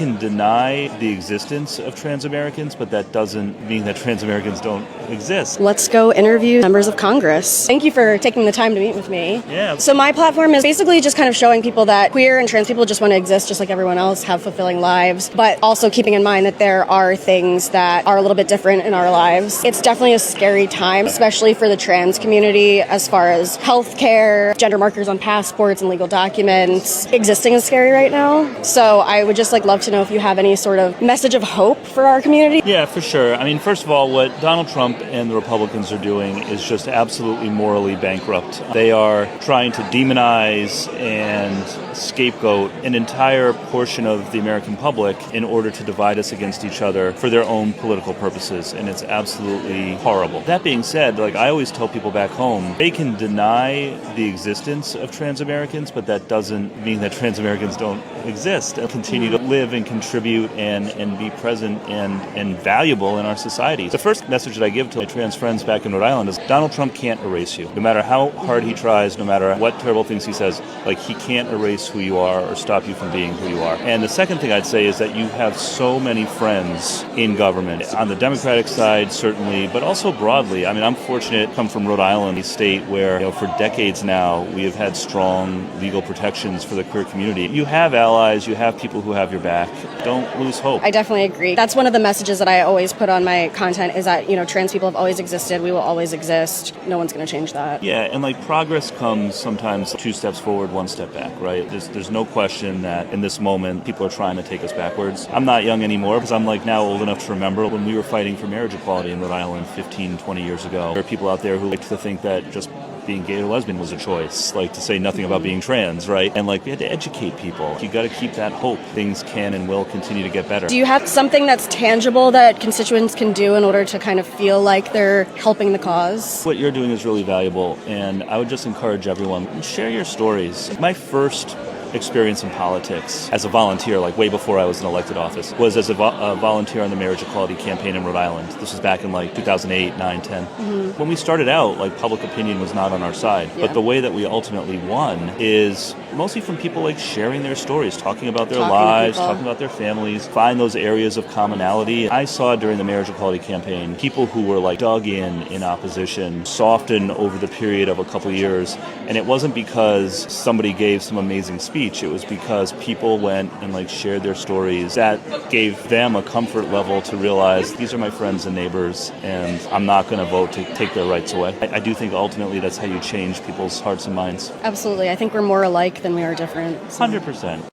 can deny the existence of trans Americans, but that doesn't mean that trans Americans don't exist. Let's go interview members of Congress. Thank you for taking the time to meet with me. Yeah. So my platform is basically just kind of showing people that queer and trans people just want to exist just like everyone else, have fulfilling lives, but also keeping in mind that there are things that are a little bit different in our lives. It's definitely a scary time, especially for the trans community as far as healthcare, gender markers on passports and legal documents. Existing is scary right now. So I would just love to know if you have any sort of message of hope for our community. Yeah, for sure. I mean, first of all, what Donald Trump and the Republicans are doing is just absolutely morally bankrupt. They are trying to demonize and scapegoat an entire portion of the American public in order to divide us against each other for their own political purposes, and it's absolutely horrible. That being said, I always tell people back home, they can deny the existence of trans Americans, but that doesn't mean that trans Americans don't exist and continue to live and contribute and be present and valuable in our society. The first message that I give to my trans friends back in Rhode Island is Donald Trump can't erase you. No matter how hard he tries, no matter what terrible things he says, he can't erase who you are or stop you from being who you are. And the second thing I'd say is that you have so many friends in government, on the Democratic side certainly, but also broadly. I mean, I'm fortunate to come from Rhode Island, a state where for decades now we have had strong legal protections for the queer community. You have allies, you have people who have your back. Don't lose hope. I definitely agree. That's one of the messages that I always put on my content is that, trans people have always existed. We will always exist. No one's going to change that. Yeah, and progress comes sometimes 2 steps forward, 1 step back, right? There's no question that in this moment, people are trying to take us backwards. I'm not young anymore because I'm now old enough to remember when we were fighting for marriage equality in Rhode Island 15, 20 years ago. There are people out there who like to think that just being gay or lesbian was a choice, to say nothing about being trans, right? And we had to educate people. You got to keep that hope. Things can and will continue to get better. Do you have something that's tangible that constituents can do in order to kind of feel like they're helping the cause? What you're doing is really valuable, and I would just encourage everyone, share your stories. My first experience in politics as a volunteer, way before I was in elected office, was as a volunteer on the marriage equality campaign in Rhode Island. This was back in 2008, 9, 10. When we started out, public opinion was not on our side. Yeah. But the way that we ultimately won is mostly from people sharing their stories, talking about their lives, talking about their families, find those areas of commonality. I saw during the marriage equality campaign, people who were dug in opposition, soften over the period of a couple of years. And it wasn't because somebody gave some amazing speech. It was because people went and shared their stories. That gave them a comfort level to realize these are my friends and neighbors, and I'm not going to vote to take their rights away. I do think ultimately that's how you change people's hearts and minds. Absolutely. I think we're more alike than we are different. 100%.